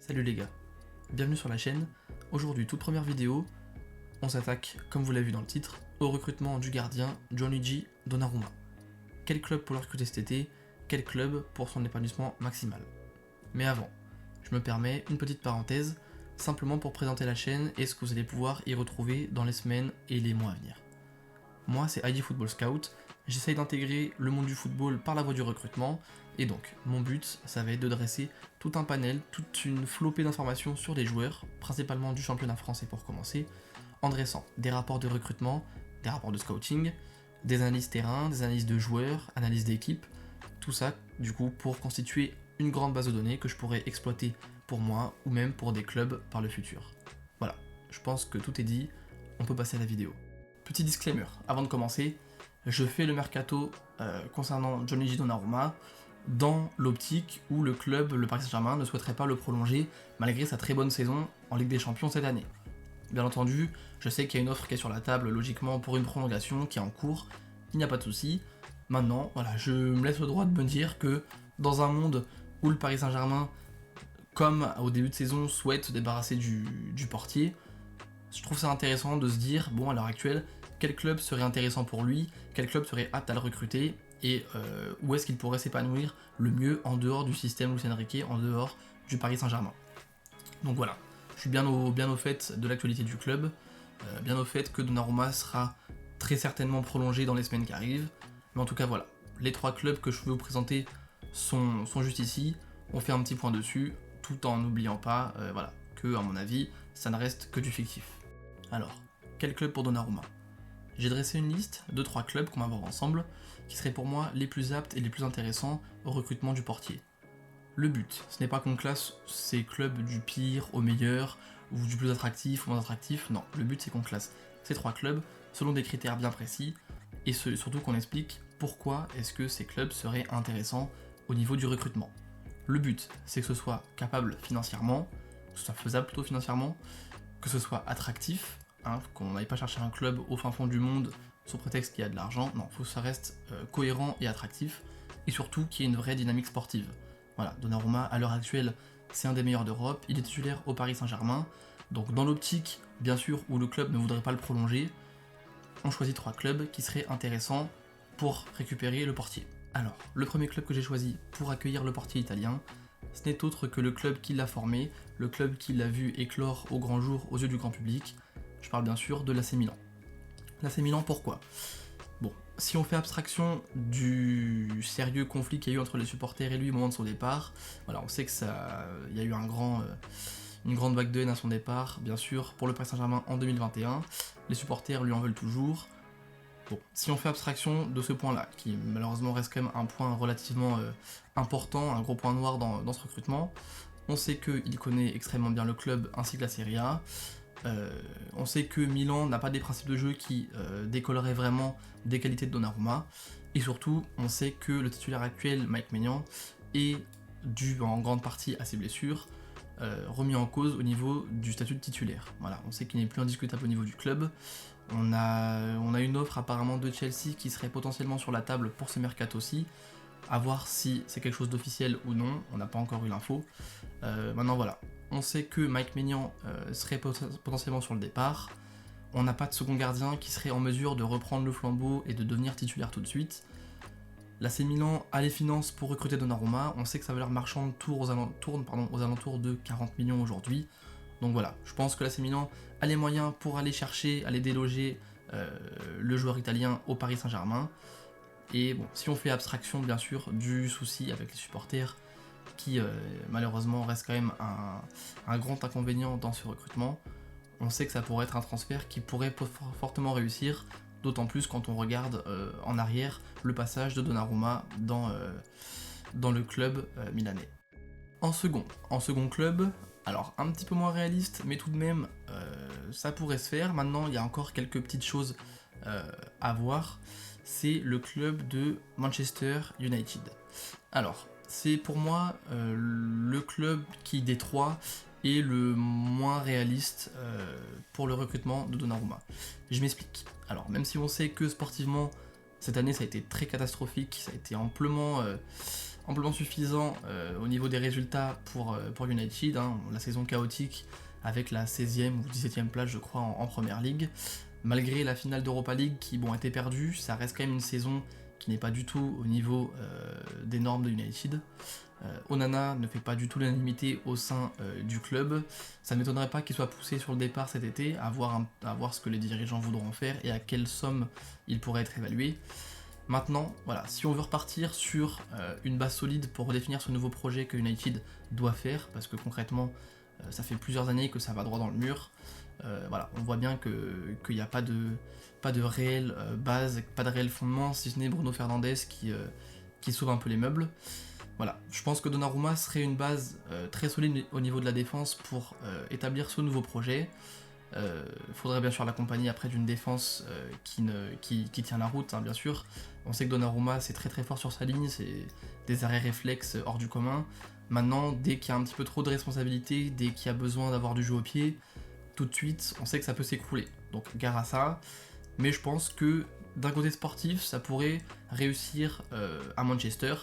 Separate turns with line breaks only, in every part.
Salut les gars, bienvenue sur la chaîne. Aujourd'hui, toute première vidéo, on s'attaque, comme vous l'avez vu dans le titre, au recrutement du gardien Gianluigi Donnarumma. Quel club pour le recruter cet été? Quel club pour son épanouissement maximal? Mais avant, je me permets une petite parenthèse, simplement pour présenter la chaîne et ce que vous allez pouvoir y retrouver dans les semaines et les mois à venir. Moi, c'est ID Football Scout, j'essaye d'intégrer le monde du football par la voie du recrutement, et donc, mon but, ça va être de dresser tout un panel, toute une flopée d'informations sur les joueurs, principalement du championnat français pour commencer, en dressant des rapports de recrutement, des rapports de scouting, des analyses terrain, des analyses de joueurs, analyses d'équipe, tout ça, du coup, pour constituer une grande base de données que je pourrais exploiter pour moi, ou même pour des clubs par le futur. Voilà, je pense que tout est dit, on peut passer à la vidéo. Petit disclaimer, avant de commencer, je fais le mercato concernant Gianluigi Donnarumma dans l'optique où le club, le Paris Saint-Germain, ne souhaiterait pas le prolonger malgré sa très bonne saison en Ligue des Champions cette année. Bien entendu, je sais qu'il y a une offre qui est sur la table logiquement pour une prolongation qui est en cours, il n'y a pas de souci. Maintenant, voilà, je me laisse le droit de me dire que dans un monde où le Paris Saint-Germain, comme au début de saison, souhaite se débarrasser du portier, je trouve ça intéressant de se dire, bon, à l'heure actuelle, quel club serait intéressant pour lui, quel club serait apte à le recruter, et où est-ce qu'il pourrait s'épanouir le mieux en dehors du système Luis Enrique, en dehors du Paris Saint-Germain. Donc voilà, je suis bien au fait de l'actualité du club, bien au fait que Donnarumma sera très certainement prolongé dans les semaines qui arrivent, mais en tout cas voilà, les trois clubs que je veux vous présenter sont juste ici, on fait un petit point dessus, tout en n'oubliant pas, voilà, que à mon avis, ça ne reste que du fictif. Alors, quel club pour Donnarumma? J'ai dressé une liste de 3 clubs qu'on va voir ensemble, qui seraient pour moi les plus aptes et les plus intéressants au recrutement du portier. Le but, ce n'est pas qu'on classe ces clubs du pire au meilleur, ou du plus attractif ou moins attractif, non, le but c'est qu'on classe ces 3 clubs selon des critères bien précis, et surtout qu'on explique pourquoi est-ce que ces clubs seraient intéressants au niveau du recrutement. Le but, c'est que ce soit capable financièrement, que ce soit faisable plutôt financièrement, que ce soit attractif, qu'on n'aille pas chercher un club au fin fond du monde sous prétexte qu'il y a de l'argent, non, il faut que ça reste cohérent et attractif, et surtout qu'il y ait une vraie dynamique sportive. Voilà, Donnarumma, à l'heure actuelle, c'est un des meilleurs d'Europe, il est titulaire au Paris Saint-Germain, donc dans l'optique, bien sûr, où le club ne voudrait pas le prolonger, on choisit 3 clubs qui seraient intéressants pour récupérer le portier. Alors, le premier club que j'ai choisi pour accueillir le portier italien, ce n'est autre que le club qui l'a formé, le club qui l'a vu éclore au grand jour aux yeux du grand public. Je parle bien sûr de l'AC Milan. L'AC Milan, pourquoi? Bon, si on fait abstraction du sérieux conflit qu'il y a eu entre les supporters et lui au moment de son départ, voilà, on sait que il y a eu une grande vague de haine à son départ, bien sûr, pour le Paris Saint-Germain en 2021. Les supporters lui en veulent toujours. Bon, si on fait abstraction de ce point-là, qui malheureusement reste quand même un point relativement important, un gros point noir dans ce recrutement, on sait qu'il connaît extrêmement bien le club ainsi que la Serie A. On sait que Milan n'a pas des principes de jeu qui décolleraient vraiment des qualités de Donnarumma, et surtout on sait que le titulaire actuel, Mike Maignan, est dû en grande partie à ses blessures, remis en cause au niveau du statut de titulaire. Voilà, on sait qu'il n'est plus indiscutable au niveau du club. On a une offre apparemment de Chelsea qui serait potentiellement sur la table pour ce mercato aussi, à voir si c'est quelque chose d'officiel ou non, on n'a pas encore eu l'info. Maintenant voilà, on sait que Mike Maignan serait potentiellement sur le départ, on n'a pas de second gardien qui serait en mesure de reprendre le flambeau et de devenir titulaire tout de suite. L'AC Milan a les finances pour recruter Donnarumma, on sait que sa valeur marchande tourne aux alentours de 40 millions aujourd'hui. Donc voilà, je pense que l'AC Milan a les moyens pour aller chercher, aller déloger le joueur italien au Paris Saint-Germain. Et bon, si on fait abstraction bien sûr du souci avec les supporters, qui malheureusement reste quand même un grand inconvénient dans ce recrutement, on sait que ça pourrait être un transfert qui pourrait fortement réussir, d'autant plus quand on regarde en arrière le passage de Donnarumma dans le club milanais. En second club, alors un petit peu moins réaliste, mais tout de même ça pourrait se faire. Maintenant, il y a encore quelques petites choses à voir. C'est le club de Manchester United. Alors, c'est pour moi le club qui des 3 est le moins réaliste pour le recrutement de Donnarumma. Je m'explique. Alors, même si on sait que sportivement, cette année ça a été très catastrophique, ça a été amplement amplement suffisant au niveau des résultats pour United, hein, la saison chaotique avec la 16e ou 17e place je crois en Première Ligue. Malgré la finale d'Europa League qui a été perdue, ça reste quand même une saison qui n'est pas du tout au niveau des normes de United. Onana ne fait pas du tout l'unanimité au sein du club. Ça ne m'étonnerait pas qu'il soit poussé sur le départ cet été, à voir ce que les dirigeants voudront faire et à quelle somme il pourrait être évalué. Maintenant, voilà, si on veut repartir sur une base solide pour redéfinir ce nouveau projet que United doit faire, parce que concrètement, ça fait plusieurs années que ça va droit dans le mur, voilà, on voit bien qu'il n'y a pas de réelle base, pas de réel fondement, si ce n'est Bruno Fernandes qui sauve un peu les meubles. Voilà, je pense que Donnarumma serait une base très solide au niveau de la défense pour établir ce nouveau projet. Faudrait bien sûr l'accompagner après d'une défense qui tient la route, hein, bien sûr. On sait que Donnarumma c'est très très fort sur sa ligne, c'est des arrêts réflexes hors du commun. Maintenant, dès qu'il y a un petit peu trop de responsabilité, dès qu'il y a besoin d'avoir du jeu au pied, tout de suite on sait que ça peut s'écrouler. Donc gare à ça, mais je pense que d'un côté sportif, ça pourrait réussir à Manchester.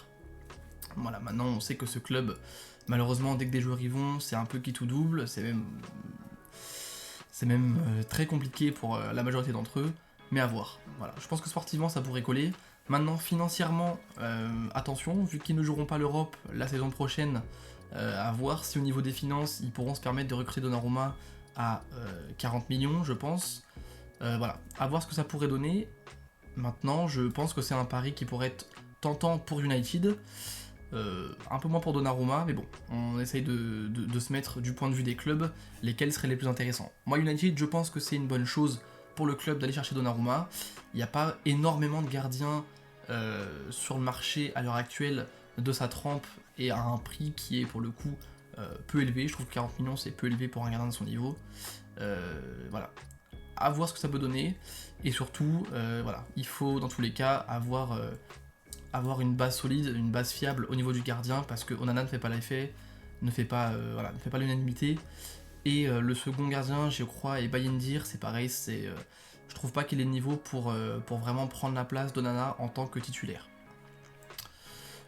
Voilà, maintenant on sait que ce club, malheureusement, dès que des joueurs y vont, c'est un peu qui tout double, c'est même très compliqué pour la majorité d'entre eux, mais à voir. Voilà, je pense que sportivement ça pourrait coller. Maintenant, financièrement, attention, vu qu'ils ne joueront pas l'Europe la saison prochaine, à voir si au niveau des finances, ils pourront se permettre de recruter Donnarumma à 40 millions, je pense. Voilà, à voir ce que ça pourrait donner. Maintenant, je pense que c'est un pari qui pourrait être tentant pour United. Un peu moins pour Donnarumma, mais bon, on essaye de se mettre du point de vue des clubs, lesquels seraient les plus intéressants. Moi, United, je pense que c'est une bonne chose pour le club d'aller chercher Donnarumma. Il n'y a pas énormément de gardiens sur le marché à l'heure actuelle de sa trempe et à un prix qui est pour le coup peu élevé. Je trouve que 40 millions c'est peu élevé pour un gardien de son niveau. Voilà, à voir ce que ça peut donner, et surtout, voilà, il faut dans tous les cas avoir une base solide, une base fiable au niveau du gardien, parce que Onana ne fait pas l'effet, ne fait pas l'unanimité. Et le second gardien, je crois, est Bayindir, c'est pareil, je trouve pas qu'il ait le niveau pour vraiment prendre la place d'Onana en tant que titulaire.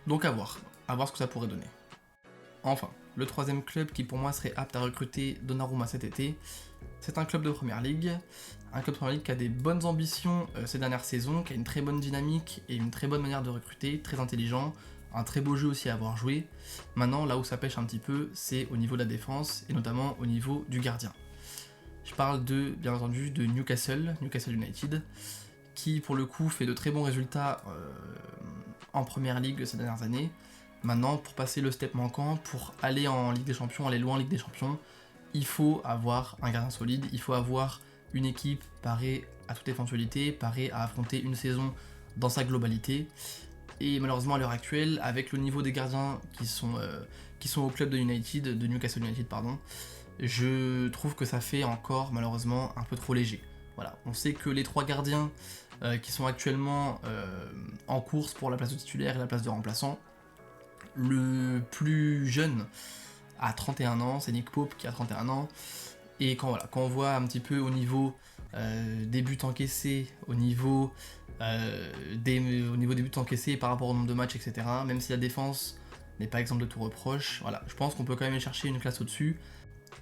Donc à voir ce que ça pourrait donner. Enfin, le troisième club qui pour moi serait apte à recruter Donnarumma cet été, c'est un club de Première Ligue. Un club de Première Ligue qui a des bonnes ambitions ces dernières saisons, qui a une très bonne dynamique et une très bonne manière de recruter, très intelligent, un très beau jeu aussi à avoir joué. Maintenant, là où ça pêche un petit peu, c'est au niveau de la défense et notamment au niveau du gardien. Je parle bien entendu, de Newcastle United, qui pour le coup fait de très bons résultats en Première Ligue ces dernières années. Maintenant, pour passer le step manquant, pour aller en Ligue des Champions, aller loin en Ligue des Champions, il faut avoir un gardien solide, il faut avoir une équipe parée à toute éventualité, parée à affronter une saison dans sa globalité. Et malheureusement à l'heure actuelle, avec le niveau des gardiens qui sont au club de Newcastle United, je trouve que ça fait encore malheureusement un peu trop léger. Voilà, on sait que les trois gardiens qui sont actuellement en course pour la place de titulaire et la place de remplaçant, le plus jeune a 31 ans, c'est Nick Pope qui a 31 ans, et quand on voit un petit peu au niveau des buts encaissés, au niveau des buts encaissés par rapport au nombre de matchs, etc., même si la défense n'est pas exemple de tout reproche, voilà, je pense qu'on peut quand même aller chercher une classe au-dessus.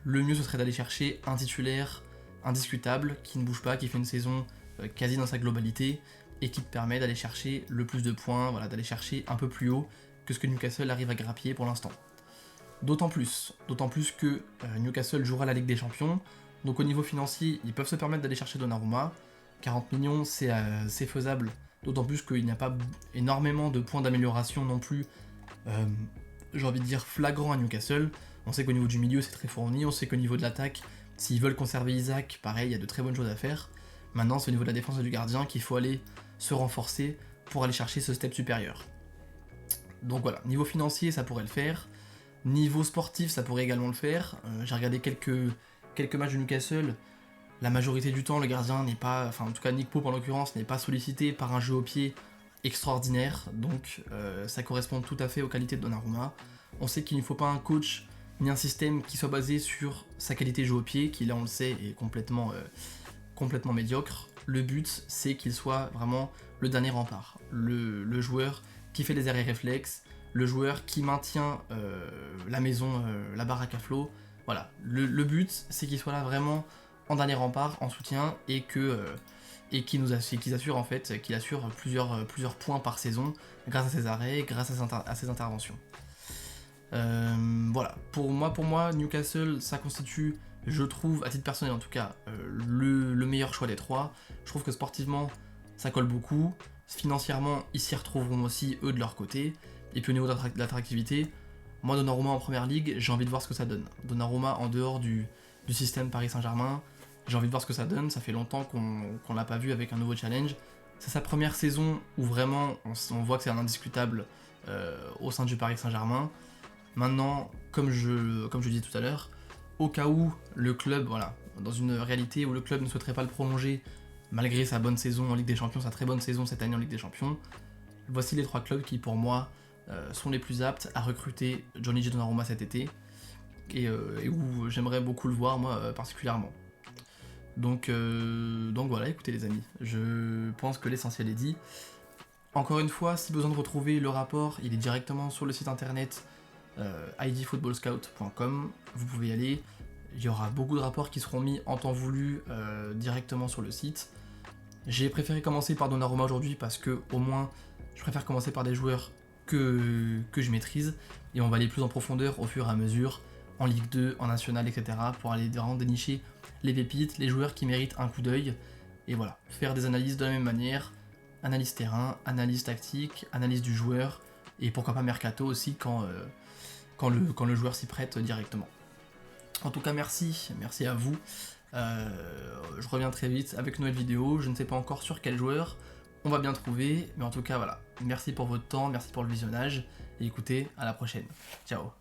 Le mieux ce serait d'aller chercher un titulaire indiscutable, qui ne bouge pas, qui fait une saison quasi dans sa globalité, et qui te permet d'aller chercher le plus de points, voilà, d'aller chercher un peu plus haut que ce que Newcastle arrive à grappiller pour l'instant. D'autant plus que Newcastle jouera la Ligue des Champions, donc au niveau financier, ils peuvent se permettre d'aller chercher Donnarumma. 40 millions, c'est faisable, d'autant plus qu'il n'y a pas énormément de points d'amélioration non plus, j'ai envie de dire flagrant à Newcastle. On sait qu'au niveau du milieu, c'est très fourni, on sait qu'au niveau de l'attaque, s'ils veulent conserver Isaac, pareil, il y a de très bonnes choses à faire. Maintenant, c'est au niveau de la défense et du gardien qu'il faut aller se renforcer pour aller chercher ce step supérieur. Donc voilà, niveau financier, ça pourrait le faire. Niveau sportif, ça pourrait également le faire. J'ai regardé quelques matchs de Newcastle. La majorité du temps, le gardien n'est pas, enfin en tout cas Nick Pope en l'occurrence, n'est pas sollicité par un jeu au pied extraordinaire. Donc ça correspond tout à fait aux qualités de Donnarumma. On sait qu'il ne faut pas un coach ni un système qui soit basé sur sa qualité de jeu au pied, qui là on le sait est complètement médiocre. Le but, c'est qu'il soit vraiment le dernier rempart. Le joueur qui fait les arrêts réflexes, le joueur qui maintient la maison, la baraque à flot. Voilà, le but c'est qu'il soit là vraiment en dernier rempart, en soutien, et qu'il assure en fait, qu'il assure plusieurs points par saison grâce à ses arrêts, grâce à ses interventions. Voilà, pour moi, Newcastle, ça constitue, je trouve, à titre personnel en tout cas, le meilleur choix des trois. Je trouve que sportivement, ça colle beaucoup. Financièrement, ils s'y retrouveront aussi, eux, de leur côté. Et puis au niveau de l'attractivité, moi, Donnarumma en première ligue, j'ai envie de voir ce que ça donne. Donnarumma en dehors du système Paris Saint-Germain, j'ai envie de voir ce que ça donne. Ça fait longtemps qu'on l'a pas vu avec un nouveau challenge. C'est sa première saison où vraiment on voit que c'est un indiscutable au sein du Paris Saint-Germain. Maintenant, comme je disais tout à l'heure, au cas où le club, voilà, dans une réalité où le club ne souhaiterait pas le prolonger, malgré sa bonne saison en Ligue des Champions, sa très bonne saison cette année en Ligue des Champions, voici les 3 clubs qui, pour moi, sont les plus aptes à recruter Johnny Donnarumma cet été, et où j'aimerais beaucoup le voir, moi, particulièrement. Donc voilà, écoutez les amis, je pense que l'essentiel est dit. Encore une fois, si besoin de retrouver le rapport, il est directement sur le site internet idfootballscout.com, vous pouvez y aller, il y aura beaucoup de rapports qui seront mis en temps voulu directement sur le site. J'ai préféré commencer par Donnarumma aujourd'hui parce que au moins je préfère commencer par des joueurs que je maîtrise, et on va aller plus en profondeur au fur et à mesure, en Ligue 2, en National, etc. pour aller vraiment dénicher les pépites, les joueurs qui méritent un coup d'œil, et voilà, faire des analyses de la même manière, analyse terrain, analyse tactique, analyse du joueur, et pourquoi pas mercato aussi quand le joueur s'y prête directement. En tout cas, merci à vous. Je reviens très vite avec une nouvelle vidéo. Je ne sais pas encore sur quel joueur, on va bien trouver, mais en tout cas voilà. Merci pour votre temps, merci pour le visionnage, et écoutez, à la prochaine. Ciao.